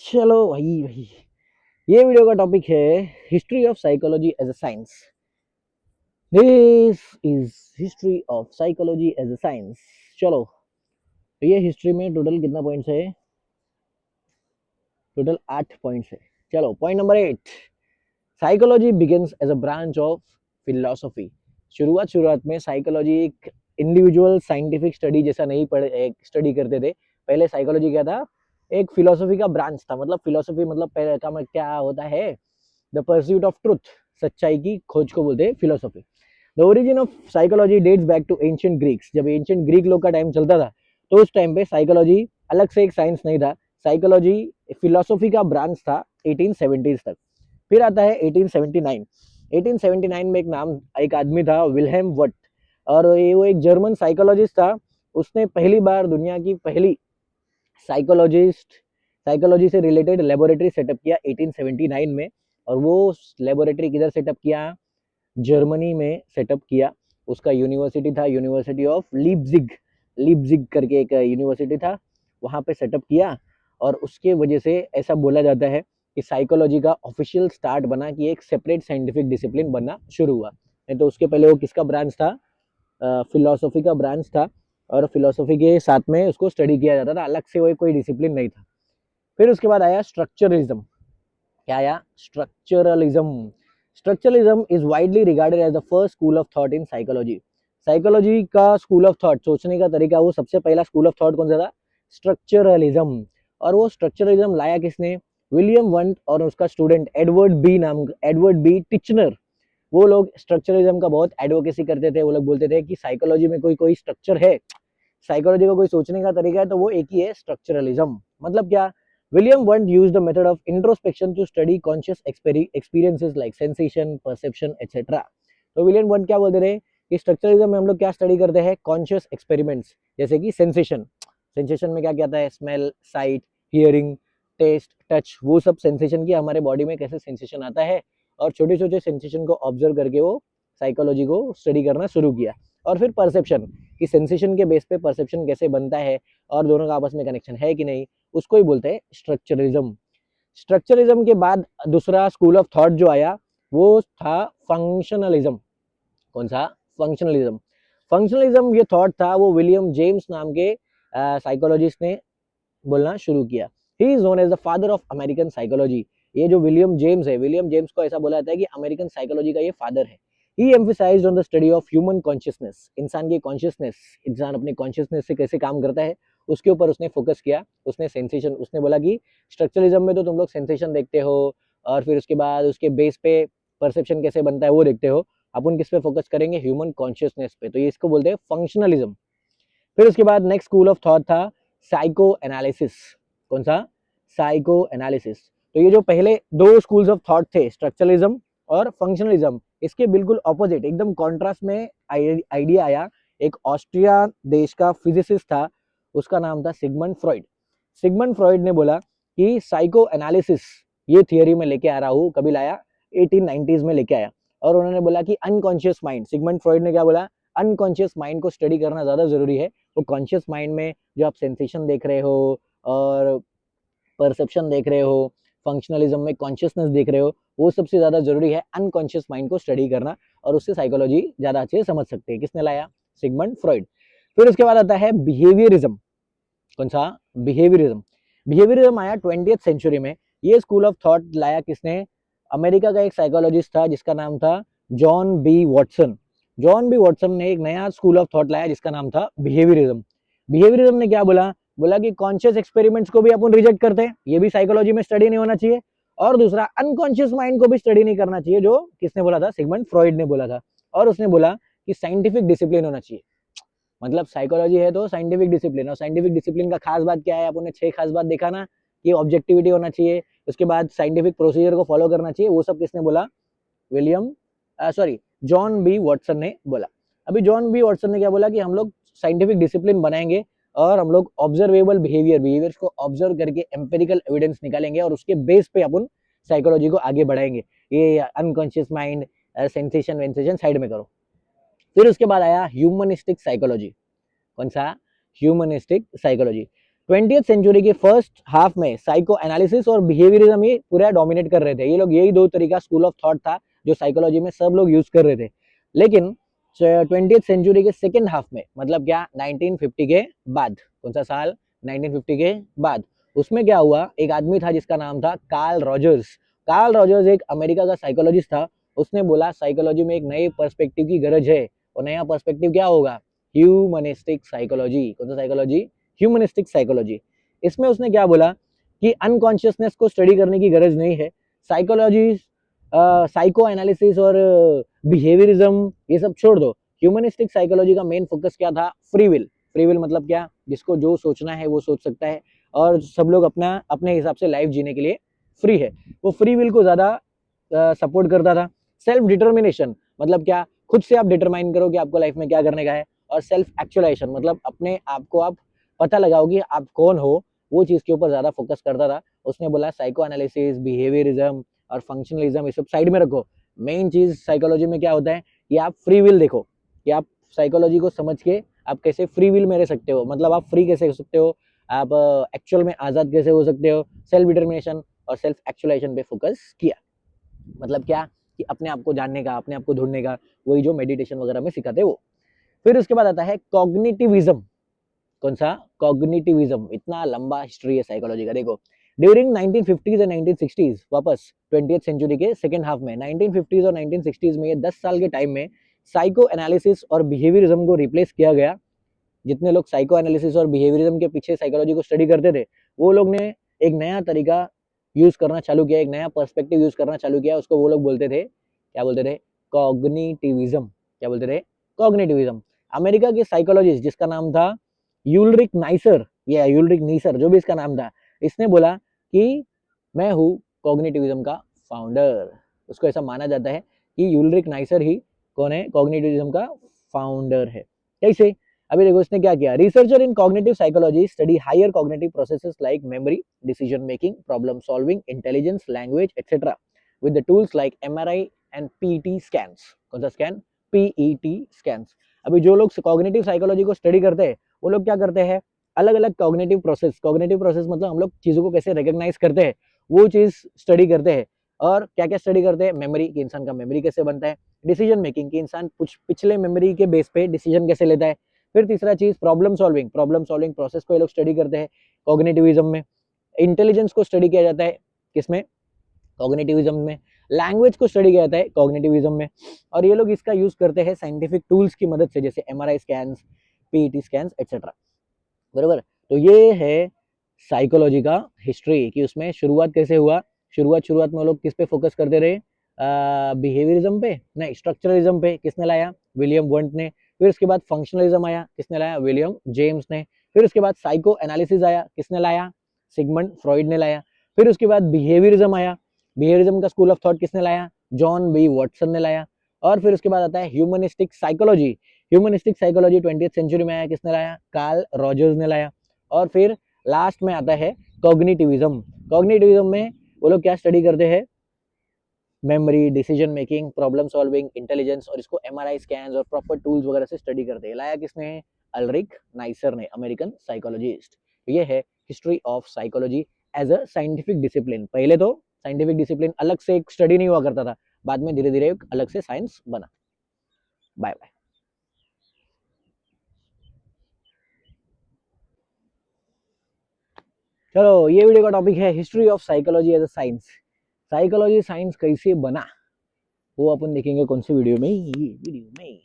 चलो भाई भाई, ये वीडियो का टॉपिक है history of psychology as a science. This is history of psychology as a science. चलो, तो ये हिस्ट्री में टोटल कितना पॉइंट्स है? टोटल 8 पॉइंट्स है। चलो, point number 8, psychology begins as a branch of philosophy. शुरुआत में साइकोलॉजी एक इंडिविजुअल साइंटिफिक स्टडी जैसा नहीं पढ़ एक स्टडी करते थे। पहले साइकोलॉजी क्या था? एक फिलोसफी का ब्रांच था। मतलब फिलोसफी मतलब पहले का मतलब क्या होता है? द परस्यूट ऑफ ट्रुथ, सच्चाई की खोज को बोलते हैं philosophy. The origin of psychology dates back to ancient Greeks. जब एंशिएंट ग्रीक लोग का टाइम चलता था तो उस टाइम पे साइकोलॉजी अलग से एक साइंस नहीं था। साइकोलॉजी फिलोसफी का ब्रांच था 1870s तक। फिर आता है 1879। 1879 में एक आदमी था, विल्हेम वट, और वो एक जर्मन साइकोलॉजिस्ट था। उसने पहली बार दुनिया की पहली साइकोलॉजिस्ट साइकोलॉजी से रिलेटेड लेबोरेटरी सेटअप किया 1879 में। और वो लेबोरेटरी किधर सेटअप किया? जर्मनी में सेटअप किया। उसका यूनिवर्सिटी था यूनिवर्सिटी ऑफ लीप्जिग। लीप्जिग करके एक यूनिवर्सिटी था, वहां पे सेटअप किया। और उसके वजह से ऐसा बोला जाता है कि साइकोलॉजी का ऑफिशियल स्टार्ट बना कि एक सेपरेट साइंटिफिक डिसिप्लिन बनना शुरू हुआ। नहीं तो उसके पहले वो किसका ब्रांच था? फिलोसफी का ब्रांच था। और फिलोसफी के साथ में उसको स्टडी किया जाता था, अलग से वो कोई डिसिप्लिन नहीं था। फिर उसके बाद आया स्ट्रक्चरलिज्म। क्या आया? Structuralism. Structuralism is widely regarded as the first school of thought in psychology. Psychology का स्कूल ऑफ थॉट, सोचने का तरीका, वो सबसे पहला स्कूल ऑफ थॉट कौन सा था? स्ट्रक्चरलिज्म। और वो स्ट्रक्चरलिज्म लाया किसने? विलियम वंट और उसका स्टूडेंट एडवर्ड बी टिचनर। वो लोग स्ट्रक्चरलिज्म का बहुत एडवोकेसी करते थे। वो लोग बोलते थे कि साइकोलॉजी में कोई कोई स्ट्रक्चर है, साइकोलॉजी का कोई सोचने का तरीका है, तो वो एक ही है, स्ट्रक्चरलिज्म। मतलब क्या? William Wundt used the method of introspection to study conscious experiences like sensation, perception etcetera. तो विलियम वंट क्या बोलते रहे कि स्ट्रक्चरलिज्म में हम लोग क्या स्टडी करते हैं? कॉन्शियस एक्सपेरिमेंट्स, जैसे कि सेंसेशन। सेंसेशन में क्या क्या आता है? Smell, sight, hearing, taste, touch, वो सब सेंसेशन की हमारे बॉडी में कैसे सेंसेशन आता है। और छोटे छोटे सेंसेशन को ऑब्जर्व करके वो साइकोलॉजी को स्टडी करना शुरू किया। और फिर परसेप्शन, कि सेंसेशन के बेस पे परसेप्शन कैसे बनता है और दोनों का आपस में कनेक्शन है कि नहीं, उसको ही बोलते हैं स्ट्रक्चरलिज्म। स्ट्रक्चरलिज्म के बाद दूसरा स्कूल ऑफ थॉट जो आया वो था फंक्शनलिज्म। कौन सा? फंक्शनलिज्म। फंक्शनलिज्म ये थॉट था, वो विलियम जेम्स नाम के साइकोलॉजिस्ट ने बोलना शुरू किया। He is known as the father of American psychology. ये जो विलियम जेम्स है, विलियम जेम्स को ऐसा बोला जाता है कि अमेरिकन साइकोलॉजी का ये फादर है। He emphasized on the study of human consciousness. इंसान की कॉन्शियसनेस, इंसान अपनी कॉन्शियसनेस से कैसे काम करता है, उसके ऊपर उसने फोकस किया। उसने सेंसेशन, उसने बोला कि स्ट्रक्चरलिज्म में तो तुम लोग सेंसेशन देखते हो और फिर उसके बाद उसके बेस पे परसेप्शन कैसे बनता है वो देखते हो, अपन किस पे फोकस करेंगे? ह्यूमन कॉन्शियसनेस पे। तो ये इसको बोलते हैं फंक्शनलिज्म। फिर उसके बाद नेक्स्ट स्कूल ऑफ थॉट था साइको एनालिसिस। कौन सा? Psycho analysis. तो ये जो पहले दो स्कूल्स ऑफ थॉट थे, स्ट्रक्चरलिज्म और फंक्शनलिज्म, इसके बिल्कुल ऑपोजिट, एकदम कॉन्ट्रास्ट में आइडिया आया। एक ऑस्ट्रिया देश का फिजिसिस्ट था, उसका नाम था सिगमंड फ्रॉइड। सिगमंड फ्रॉइड ने बोला कि साइको एनालिसिस ये थियोरी में लेके आ रहा हूँ। कभी लाया? 1890s में लेके आया। और उन्होंने बोला कि अनकॉन्शियस माइंड, सिगमंड फ्रॉइड ने क्या बोला? अनकॉन्शियस माइंड को स्टडी करना ज्यादा जरूरी है। तो कॉन्शियस माइंड में जो आप सेंसेशन देख रहे हो और परसेप्शन देख रहे हो, फंक्शनलिज्म में कॉन्शियसनेस देख रहे हो, वो सबसे ज्यादा जरूरी है अनकॉन्शियस माइंड को स्टडी करना। और उससे साइकोलॉजी ज्यादा अच्छे से समझ सकते हैं। किसने लाया? Sigmund Freud. फिर उसके बाद आता है बिहेवियरिज्म। कौन सा? बिहेवियरिज्म। बिहेवियरिज्म आया 20th सेंचुरी में। ये स्कूल ऑफ थॉट लाया किसने? अमेरिका का एक साइकोलॉजिस्ट था जिसका नाम था John B Watson. John B Watson ने एक नया स्कूल ऑफ थॉट लाया जिसका नाम था बिहेवियरिज्म। बिहेवियरिज्म ने क्या बोला? बोला कि कॉन्शियस एक्सपेरिमेंट्स को भी अपन रिजेक्ट करते हैं, ये भी साइकोलॉजी में स्टडी नहीं होना चाहिए। और दूसरा, अनकॉन्शियस माइंड को भी स्टडी नहीं करना चाहिए, जो किसने बोला था? सिगमंड फ्रॉइड ने बोला था। और उसने बोला कि साइंटिफिक डिसिप्लिन होना चाहिए। मतलब साइकोलॉजी है तो साइंटिफिक डिसिप्लिन, और साइंटिफिक डिसिप्लिन का खास बात क्या है? अपन ने 6 खास बात देखा ना, कि ऑब्जेक्टिविटी होना चाहिए, उसके बाद साइंटिफिक प्रोसीजर को फॉलो करना चाहिए। वो सब किसने बोला? William sorry John B Watson ने बोला। अभी जॉन बी वॉटसन ने क्या बोला कि हम लोग साइंटिफिक डिसिप्लिन बनाएंगे और हम लोग ऑब्जर्वेबल बिहेवियर्स को ऑब्जर्व करके एम्पेरिकल एविडेंस निकालेंगे और उसके बेस पे अपन साइकोलॉजी को आगे बढ़ाएंगे। ये अनकॉन्शियस माइंड, सेंसेशन वेंसेशन साइड में करो। फिर उसके बाद आया ह्यूमनिस्टिक साइकोलॉजी। कौन सा? Humanistic psychology. 20th सेंचुरी के फर्स्ट हाफ में साइको एनालिसिस और बिहेवियरिज्म ही पूरा डोमिनेट कर रहे थे। ये लोग यही दो तरीका स्कूल ऑफ थॉट था जो साइकोलॉजी में सब लोग यूज कर रहे थे। लेकिन 20th सेंचुरी के सेकेंड हाफ में, मतलब क्या 1950 के बाद, कौन सा साल, 1950 के बाद, उसमें क्या हुआ, एक आदमी था जिसका नाम था कार्ल रॉजर्स। कार्ल रॉजर्स एक अमेरिका का साइकोलॉजिस्ट था। उसने बोला साइकोलॉजी में एक नए पर्सपेक्टिव की गरज है। और नया पर्सपेक्टिव क्या होगा, ह्यूमनिस्टिक साइकोलॉजी। कौन सा साइकोलॉजी, ह्यूमनिस्टिक साइकोलॉजी। इसमें उसने क्या बोला कि अनकॉन्शियसनेस को स्टडी करने की गरज नहीं है। साइकोलॉजी, साइको एनालिसिस और बिहेवियरिज्म ये सब छोड़ दो। ह्यूमनिस्टिक साइकोलॉजी का मेन फोकस क्या था, फ्री विल। फ्री विल मतलब क्या, जिसको जो सोचना है वो सोच सकता है और सब लोग अपना अपने हिसाब से लाइफ जीने के लिए फ्री है। वो फ्री विल को ज्यादा सपोर्ट करता था। सेल्फ डिटर्मिनेशन मतलब क्या, खुद से आप डिटरमाइन करो कि आपको लाइफ में क्या करने का है। और सेल्फ एक्चुअलाइजेशन मतलब अपने आप को आप पता लगाओ कि आप कौन हो, वो चीज के ऊपर ज्यादा फोकस करता था। उसने बोला साइको एनालिसिस, बिहेवियरिज्म और फंक्शनलिज्म ये सब साइड में रखो। मेन चीज साइकोलॉजी में क्या होता है कि आप फ्री विल देखो, कि आप साइकोलॉजी को समझ के आप कैसे फ्री विल में रह सकते हो, मतलब आप फ्री कैसे हो सकते हो, आप एक्चुअल में आजाद कैसे हो सकते हो। सेल्फ डिटर्मिनेशन और सेल्फ एक्चुअलाइजेशन पे फोकस किया। मतलब क्या कि अपने आप को जानने का, अपने आप को ढूंढने का, वही जो मेडिटेशन वगैरह में सिखाते वो। फिर उसके बाद आता है कॉग्निटिविज्म। कौन सा, कॉग्निटिविज्म। इतना लंबा हिस्ट्री है साइकोलॉजी का। देखो ड्यूरिंग 1950s एंड 1960s, वापस 20th सेंचुरी के सेकेंड हाफ में 1950s और 1960s में, ये 10 साल के टाइम में साइको एनालिसिस और बिहेवियरिज्म को रिप्लेस किया गया। जितने लोग साइको एनालिसिस और बिहेवियरिज्म के पीछे साइकोलॉजी को स्टडी करते थे, वो लोग ने एक नया तरीका यूज करना चालू किया, एक नया पर्सपेक्टिव यूज करना चालू किया। उसको वो लोग बोलते थे, क्या बोलते थे, कॉग्निटिविज्म। क्या बोलते थे, कॉग्निटिविज्म। अमेरिका के साइकोलॉजिस्ट जिसका नाम था यूलरिक नाइसर या यूलरिक नीसर, जो भी इसका नाम था, इसने बोला कि मैं हूँ कॉग्निटिविज्म का फाउंडर। उसको ऐसा माना जाता है कि यूलरिक नाइसर ही कौन है, कॉग्निटिविज्म का फाउंडर है। कैसे, अभी देखो इसने क्या किया, researcher in cognitive psychology study higher cognitive processes like memory, decision making, problem solving, intelligence, language etcetera with the tools like MRI and PET scans. कौन सा स्कैन, पीईटी स्कैन्स। अभी जो लोग कॉग्निटिव साइकोलॉजी को स्टडी करते हैं, वो लोग क्या करते हैं, अलग अलग कॉग्निटिव प्रोसेस मतलब हम लोग चीजों को कैसे रिकॉग्नाइज करते हैं, वो चीज स्टडी करते हैं। और क्या क्या स्टडी करते हैं, मेमोरी कि इंसान का मेमोरी कैसे बनता है, डिसीजन मेकिंग कि इंसान कुछ पिछले मेमोरी के बेस पे डिसीजन कैसे लेता है। फिर तीसरा चीज प्रॉब्लम सॉल्विंग प्रोसेस को ये लोग स्टडी करते हैं कॉग्निटिविज्म में। इंटेलिजेंस को स्टडी किया जाता है किसमें, कॉग्निटिविज्म में। लैंग्वेज को स्टडी किया जाता है कॉग्निटिविज्म में। और ये लोग इसका यूज करते हैं साइंटिफिक टूल्स की मदद से, जैसे MRI scans, PET scans etcetera. बराबर। तो ये है साइकोलॉजी का हिस्ट्री कि उसमें शुरुआत कैसे हुआ। शुरुआत में वो लोग किस पे फोकस करते रहे, बिहेवियरिज्म पे नहीं, स्ट्रक्चरलिज्म पे किसने लाया, विलियम वंट ने। फिर उसके बाद फंक्शनलिज्म आया, किसने लाया, विलियम जेम्स ने। फिर उसके बाद साइको एनालिसिस आया, किसने लाया, सिगमंड फ्रॉइड ने लाया। फिर उसके बाद बिहेवियरिज्म आया, बिहेवियरिज्म का स्कूल ऑफ थॉट किसने लाया, जॉन बी वॉटसन ने लाया। और फिर उसके बाद आता है humanistic psychology. Humanistic psychology 20th century में आया, किसने लाया, कार्ल रॉजर्स ने लाया। और फिर लास्ट में आता है कॉग्निटिविज्म। कॉग्निटिविज्म में वो लोग क्या स्टडी करते हैं, memory, decision making, problem solving, intelligence, और इसको एमआरआई स्कैन्स और प्रॉपर टूल्स वगैरह से स्टडी करते हैं। लाया किसने, अल्रिक नाइसर ने, अमेरिकन साइकोलॉजिस्ट। ये है history of psychology as a scientific discipline. पहले तो साइंटिफिक डिसिप्लिन अलग से एक स्टडी नहीं हुआ करता था, बाद में धीरे धीरे एक अलग से साइंस बना। Bye bye. चलो, ये वीडियो का टॉपिक है history of psychology as a science. Psychology science कैसे बना वो अपन देखेंगे कौन सी वीडियो में, ये वीडियो में।